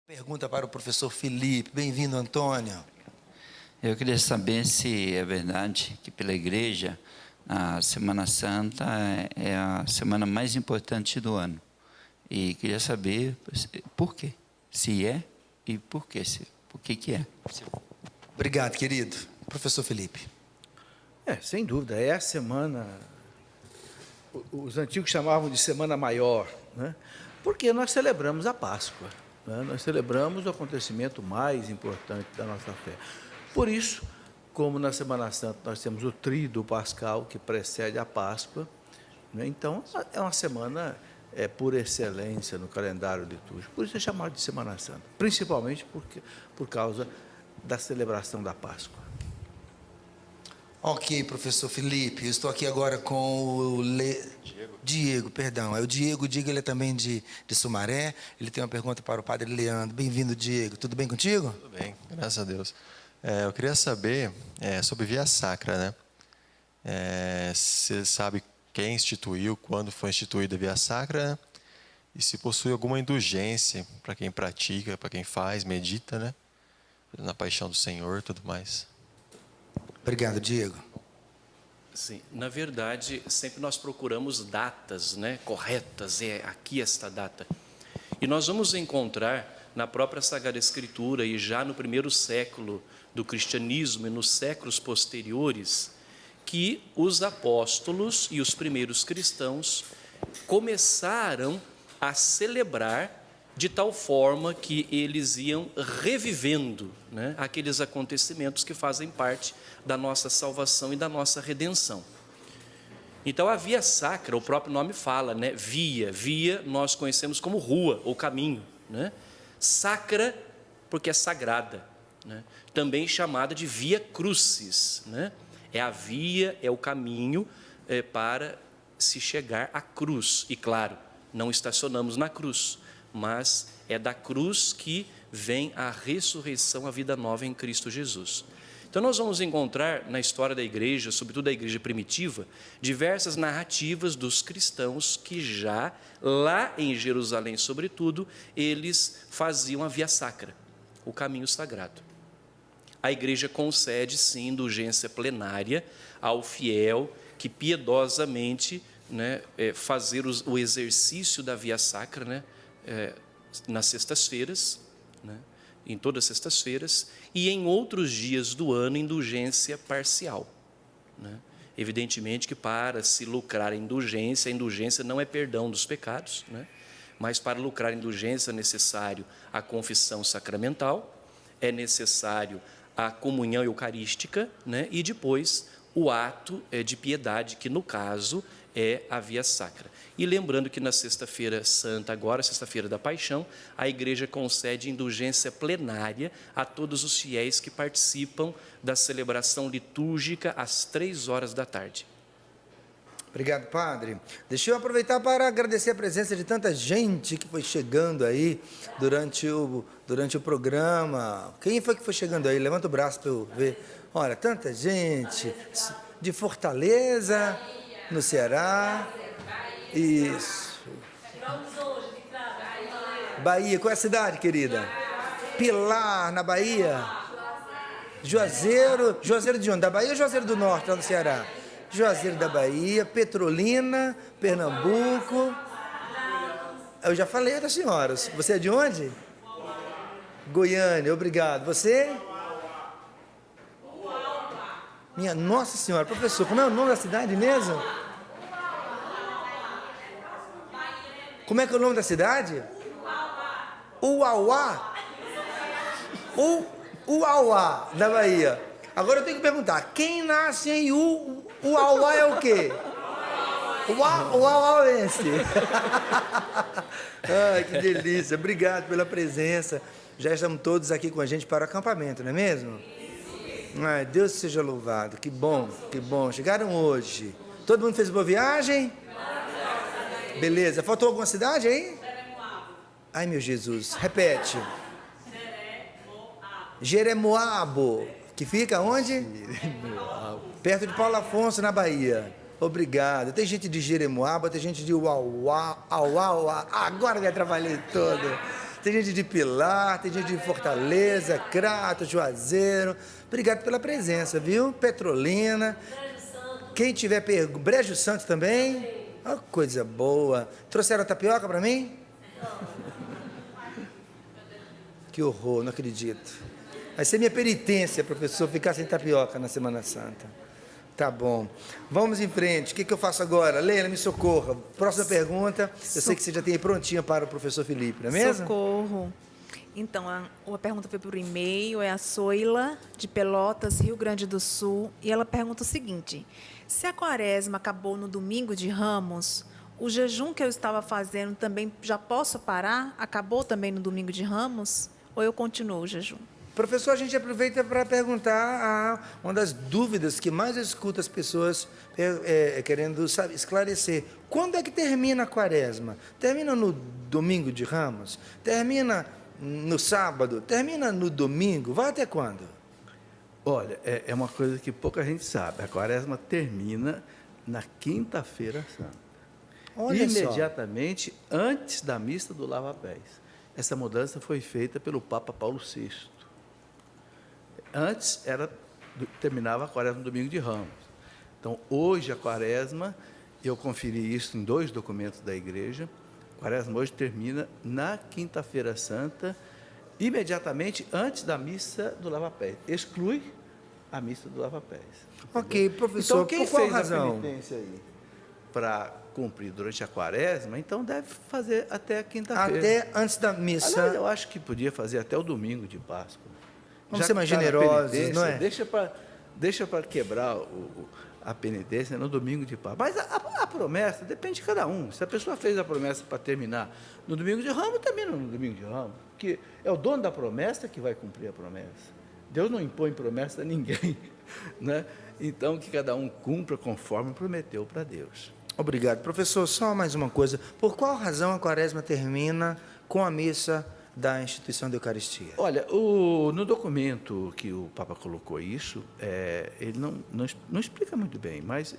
Pergunta para o professor Felipe. Bem-vindo, Antônio. Eu queria saber se é verdade que pela igreja a Semana Santa é a semana mais importante do ano. E queria saber por quê. Se é e por quê. Por que é. Obrigado, querido. Professor Felipe. Sem dúvida, é a semana, os antigos chamavam de Semana Maior, né? Porque nós celebramos a Páscoa, né? Nós celebramos o acontecimento mais importante da nossa fé. Por isso, como na Semana Santa nós temos o Tríduo Pascal, que precede a Páscoa, né? Então, é uma semana por excelência no calendário litúrgico. Por isso é chamado de Semana Santa, principalmente por causa da celebração da Páscoa. Ok, professor Felipe, eu estou aqui agora com o Diego, perdão. É o Diego, ele é também de Sumaré. Ele tem uma pergunta para o padre Leandro. Bem-vindo, Diego. Tudo bem contigo? Tudo bem, graças a Deus. Eu queria saber sobre Via Sacra, né? Você sabe quem instituiu, quando foi instituída a Via Sacra, né? E se possui alguma indulgência para quem pratica, para quem faz, medita, né? Na paixão do Senhor e tudo mais. Obrigado, Diego. Sim, na verdade, sempre nós procuramos datas, né, corretas, aqui esta data. E nós vamos encontrar na própria Sagrada Escritura, e já no primeiro século do cristianismo e nos séculos posteriores, que os apóstolos e os primeiros cristãos começaram a celebrar de tal forma que eles iam revivendo, né, aqueles acontecimentos que fazem parte da nossa salvação e da nossa redenção. Então, a Via Sacra, o próprio nome fala, né? Via nós conhecemos como rua ou caminho, né? Sacra, porque é sagrada, né? Também chamada de Via Crucis, né? É a via, é o caminho para se chegar à cruz. E claro, não estacionamos na cruz, mas é da cruz que vem a ressurreição, a vida nova em Cristo Jesus. Então, nós vamos encontrar na história da igreja, sobretudo da igreja primitiva, diversas narrativas dos cristãos que já, lá em Jerusalém, sobretudo, eles faziam a Via Sacra, o caminho sagrado. A igreja concede, sim, indulgência plenária ao fiel que piedosamente, né, fazer o exercício da Via Sacra, né, nas sextas-feiras, né, em todas as sextas-feiras, e em outros dias do ano, indulgência parcial, né? Evidentemente que para se lucrar a indulgência não é perdão dos pecados, né? Mas para lucrar a indulgência é necessário a confissão sacramental, é necessário a comunhão eucarística, né? E depois o ato de piedade, que no caso é a Via Sacra. E lembrando que na Sexta-feira Santa, agora, Sexta-feira da Paixão, a igreja concede indulgência plenária a todos os fiéis que participam da celebração litúrgica às 3 horas da tarde. Obrigado, padre. Deixa eu aproveitar para agradecer a presença de tanta gente que foi chegando aí durante o programa. Quem foi que foi chegando aí? Levanta o braço para eu ver. Olha, tanta gente de Fortaleza, no Ceará. Isso. Bahia, qual é a cidade, querida? Pilar, na Bahia. Juazeiro de onde? Da Bahia ou Juazeiro do Norte, lá no Ceará? Juazeiro da Bahia, Petrolina, Pernambuco. Eu já falei das senhoras. Você é de onde? Goiânia, obrigado. Você? Minha Nossa Senhora, professor, como é o nome da cidade mesmo? Como é que é o nome da cidade? Uauá. Uauá, da Bahia. Agora eu tenho que perguntar, quem nasce em Uauá é o quê? Uauauense. Ai, que delícia. Obrigado pela presença. Já estamos todos aqui com a gente para o acampamento, não é mesmo? Ai, Deus seja louvado. Que bom, que bom. Chegaram hoje. Todo mundo fez boa viagem? Beleza. Faltou alguma cidade aí? Ai, meu Jesus. Repete. Jeremoabo. Que fica onde? Perto de Paulo Afonso, na Bahia. Obrigado. Tem gente de Jeremoabo, tem gente de Uauá. Agora me atrapalhei todo. Tem gente de Pilar, tem gente de Fortaleza, Crato, Juazeiro. Obrigado pela presença, viu? Petrolina. Quem tiver pergunta, Brejo Santo também. Oh, coisa boa. Trouxeram tapioca para mim? Que horror, não acredito. Vai ser minha penitência, professor, ficar sem tapioca na Semana Santa. Tá bom. Vamos em frente. O que eu faço agora? Leila, me socorra. Próxima pergunta. Eu sei que você já tem aí prontinha para o professor Felipe, não é mesmo? Socorro. Então, a pergunta foi por e-mail, é a Soila, de Pelotas, Rio Grande do Sul, e ela pergunta o seguinte: se a quaresma acabou no domingo de Ramos, o jejum que eu estava fazendo também já posso parar? Acabou também no domingo de Ramos? Ou eu continuo o jejum? Professor, a gente aproveita para perguntar uma das dúvidas que mais eu escuto as pessoas querendo esclarecer. Quando é que termina a quaresma? Termina no domingo de Ramos? Termina no sábado? Termina no domingo? Vai até quando? Olha, é uma coisa que pouca gente sabe. A quaresma termina na quinta-feira santa. Olha imediatamente antes da missa do lava-pés. Essa mudança foi feita pelo Papa Paulo VI. Antes terminava a quaresma no domingo de Ramos. Então, hoje a quaresma, eu conferi isso em 2 documentos da igreja, a quaresma hoje termina na quinta-feira santa, imediatamente antes da missa do lava-pés. Exclui a missa do lava-pés. Ok, professor, Então, quem por qual fez razão? a penitência aí para cumprir durante a quaresma, então deve fazer até a quinta-feira. Até antes da missa. Aliás, eu acho que podia fazer até o domingo de Páscoa. Vamos Já ser mais que está na generosos, penitência, não é? Deixa para quebrar a penitência no domingo de Páscoa. Mas a promessa depende de cada um. Se a pessoa fez a promessa para terminar no domingo de Ramos, termina no domingo de Ramos. Porque é o dono da promessa que vai cumprir a promessa. Deus não impõe promessa a ninguém, né? Então, que cada um cumpra conforme prometeu para Deus. Obrigado. Professor, só mais uma coisa. Por qual razão a quaresma termina com a missa da instituição da Eucaristia? Olha, no documento que o Papa colocou isso, ele não explica muito bem, mas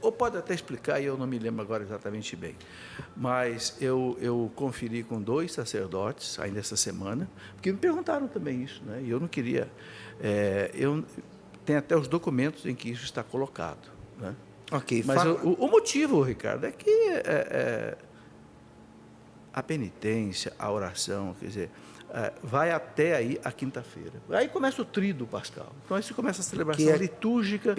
ou pode até explicar, e eu não me lembro agora exatamente bem, mas eu conferi com 2 sacerdotes ainda essa semana, porque me perguntaram também isso, né? E eu não queria... tem até os documentos em que isso está colocado, né? Ok, Mas o motivo, Ricardo, é que a penitência, a oração, quer dizer, vai até aí a quinta-feira. Aí começa o tríduo pascal. Então, aí você começa a celebração litúrgica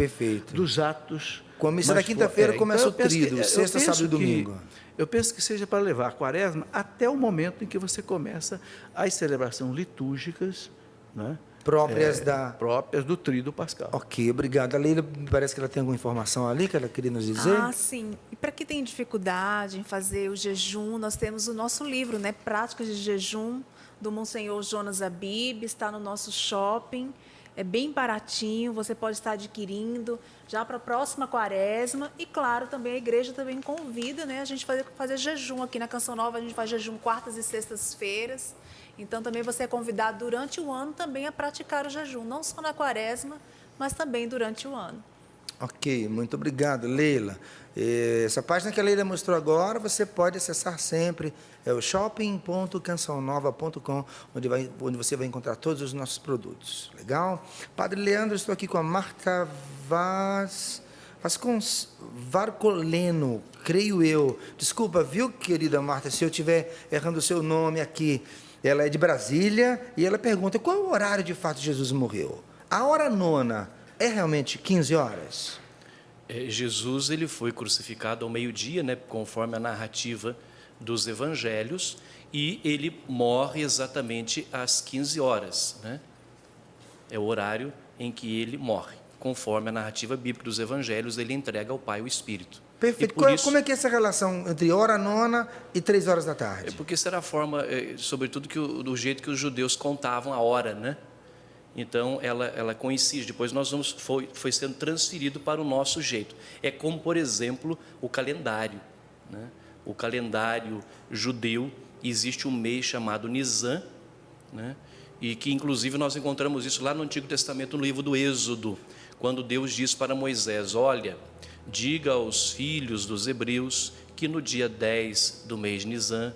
dos atos. Com a missa da quinta-feira começa o tríduo, sexta, sábado e domingo. Eu penso que seja para levar a quaresma até o momento em que você começa as celebrações litúrgicas, né? próprias do tríduo pascal. Ok, obrigado. A Leila, parece que ela tem alguma informação ali que ela queria nos dizer. Ah, sim. E para quem tem dificuldade em fazer o jejum, nós temos o nosso livro, né? Práticas de Jejum, do Monsenhor Jonas Abib, está no nosso shopping. É bem baratinho, você pode estar adquirindo já para a próxima quaresma. E, claro, também a igreja também convida, né, a gente fazer jejum. Aqui na Canção Nova a gente faz jejum quartas e sextas-feiras. Então, também você é convidado durante o ano também a praticar o jejum, não só na quaresma, mas também durante o ano. Ok, muito obrigado, Leila. Essa página que a Leila mostrou agora, você pode acessar sempre, é o shopping.cançãonova.com, onde você vai encontrar todos os nossos produtos. Legal? Padre Leandro, estou aqui com a Marta Varcoleno, creio eu. Desculpa, viu, querida Marta, se eu estiver errando o seu nome aqui. Ela é de Brasília e ela pergunta qual é o horário de fato Jesus morreu. A hora nona é realmente 15 horas? Jesus ele foi crucificado ao meio-dia, né, conforme a narrativa dos evangelhos, e ele morre exatamente às 15 horas. Né? É o horário em que ele morre. Conforme a narrativa bíblica dos evangelhos, ele entrega ao Pai o Espírito. Perfeito. Como é que é essa relação entre hora nona e 3 horas da tarde? Porque será a forma, sobretudo, do jeito que os judeus contavam a hora, né? Então, ela coincide. Depois foi sendo transferido para o nosso jeito. É como, por exemplo, o calendário. Né? O calendário judeu, existe um mês chamado Nisan, né? E que, inclusive, nós encontramos isso lá no Antigo Testamento, no livro do Êxodo, quando Deus diz para Moisés: olha, diga aos filhos dos hebreus que no dia 10 do mês Nisan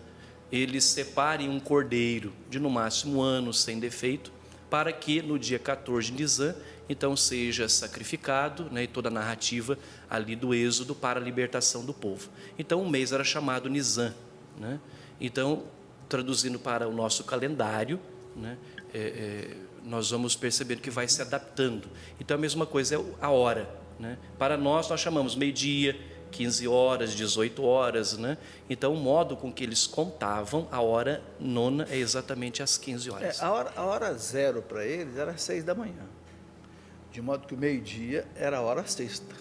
eles separem um cordeiro de no máximo 1 ano sem defeito, para que no dia 14 de Nisan, então seja sacrificado, né, e toda a narrativa ali do Êxodo para a libertação do povo. Então o mês era chamado Nisan, né? Então, traduzindo para o nosso calendário, né, nós vamos perceber que vai se adaptando. Então a mesma coisa é a hora, né? Para nós chamamos meio-dia, 15 horas, 18 horas, né? Então o modo com que eles contavam a hora nona é exatamente às 15 horas. A hora zero para eles era 6 da manhã, de modo que o meio-dia era a hora sexta,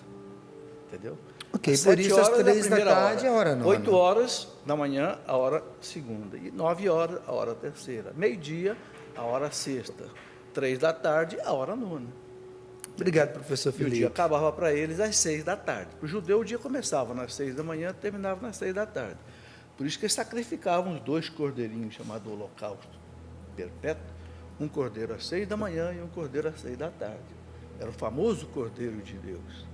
entendeu? Ok, Às por 7 isso às horas da 3 da primeira tarde é a hora nona. 8 horas da manhã, a hora segunda. E 9 horas, a hora terceira. Meio-dia, a hora sexta. 3 da tarde, a hora nona. Obrigado, professor E o dia Felipe. acabava para eles às 6 da tarde. Para o judeu, o dia começava nas 6 da manhã, terminava nas 6 da tarde. Por isso que eles sacrificavam os 2 cordeirinhos, chamado holocausto perpétuo, um cordeiro às 6 da manhã e um cordeiro às 6 da tarde. Era o famoso Cordeiro de Deus.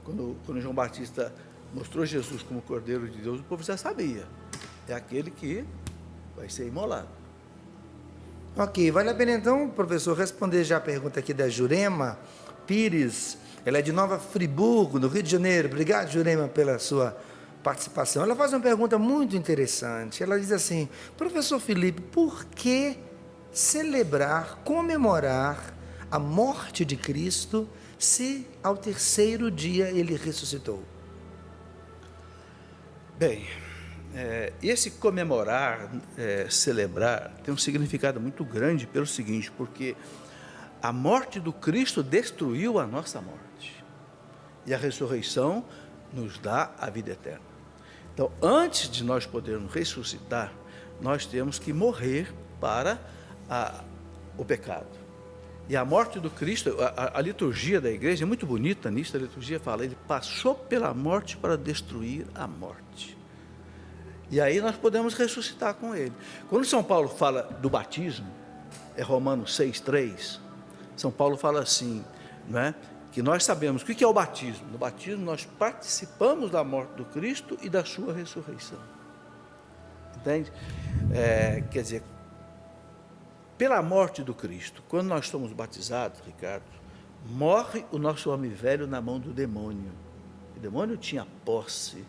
Quando João Batista mostrou Jesus como Cordeiro de Deus, o povo já sabia. É aquele que vai ser imolado. Ok, vale a pena então, professor, responder já a pergunta aqui da Jurema Pires. Ela é de Nova Friburgo, no Rio de Janeiro. Obrigado, Jurema, pela sua participação. Ela faz uma pergunta muito interessante. Ela diz assim: professor Felipe, por que celebrar, comemorar a morte de Cristo se ao terceiro dia ele ressuscitou? Bem, esse comemorar, celebrar, tem um significado muito grande pelo seguinte, porque a morte do Cristo destruiu a nossa morte. E a ressurreição nos dá a vida eterna. Então, antes de nós podermos ressuscitar, nós temos que morrer para o pecado. E a morte do Cristo, a liturgia da igreja é muito bonita nisso. A liturgia fala, ele passou pela morte para destruir a morte. E aí nós podemos ressuscitar com ele. Quando São Paulo fala do batismo, é Romanos 6,3, São Paulo fala assim, não é? Que nós sabemos o que é o batismo. No batismo nós participamos da morte do Cristo e da sua ressurreição. Entende? Quer dizer, pela morte do Cristo, quando nós somos batizados, Ricardo, morre o nosso homem velho na mão do demônio. O demônio tinha posse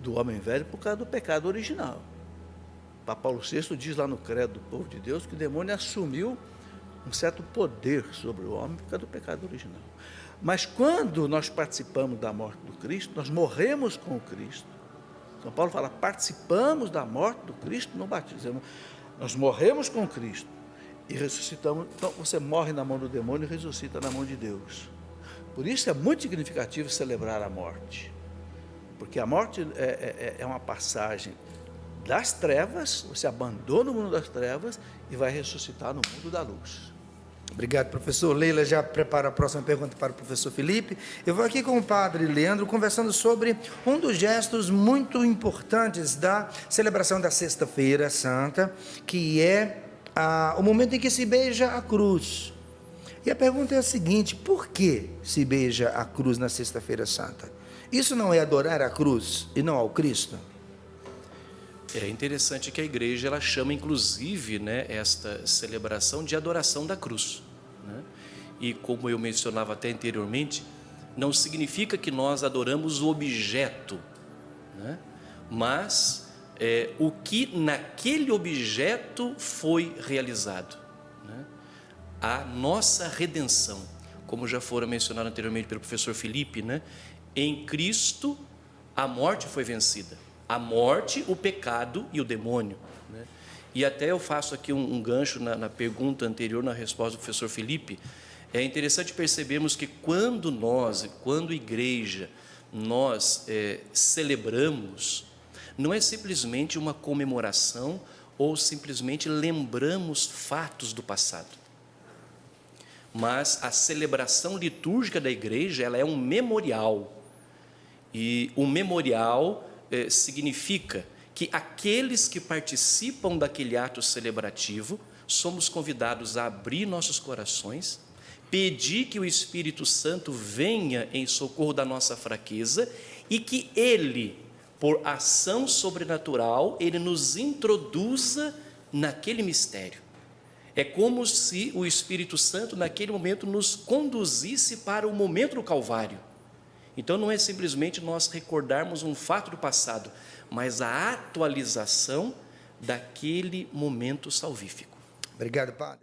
do homem velho por causa do pecado original. Papa Paulo VI diz lá no credo do povo de Deus que o demônio assumiu um certo poder sobre o homem por causa do pecado original. Mas quando nós participamos da morte do Cristo, nós morremos com o Cristo. São Paulo fala, participamos da morte do Cristo no batismo. Nós morremos com Cristo e ressuscitamos. Então, você morre na mão do demônio e ressuscita na mão de Deus. Por isso é muito significativo celebrar a morte. Porque a morte é uma passagem das trevas, você abandona o mundo das trevas e vai ressuscitar no mundo da luz. Obrigado, professor. Leila já prepara a próxima pergunta para o professor Felipe. Eu vou aqui com o padre Leandro conversando sobre um dos gestos muito importantes da celebração da Sexta-feira Santa, que é o momento em que se beija a cruz. E a pergunta é a seguinte: por que se beija a cruz na Sexta-feira Santa? Isso não é adorar a cruz e não ao Cristo? É interessante que a igreja ela chama inclusive, né, esta celebração de adoração da cruz, né? E como eu mencionava até anteriormente, não significa que nós adoramos o objeto, né? Mas o que naquele objeto foi realizado, né? A nossa redenção, como já fora mencionado anteriormente pelo professor Felipe, né? Em Cristo a morte foi vencida. A morte, o pecado e o demônio, né? E até eu faço aqui um gancho na pergunta anterior, na resposta do professor Felipe. É interessante percebermos que quando igreja, nós celebramos, não é simplesmente uma comemoração ou simplesmente lembramos fatos do passado. Mas a celebração litúrgica da igreja, ela é um memorial. E o memorial significa que aqueles que participam daquele ato celebrativo, somos convidados a abrir nossos corações, pedir que o Espírito Santo venha em socorro da nossa fraqueza e que Ele, por ação sobrenatural, ele nos introduza naquele mistério. É como se o Espírito Santo, naquele momento, nos conduzisse para o momento do Calvário. Então, não é simplesmente nós recordarmos um fato do passado, mas a atualização daquele momento salvífico. Obrigado, padre.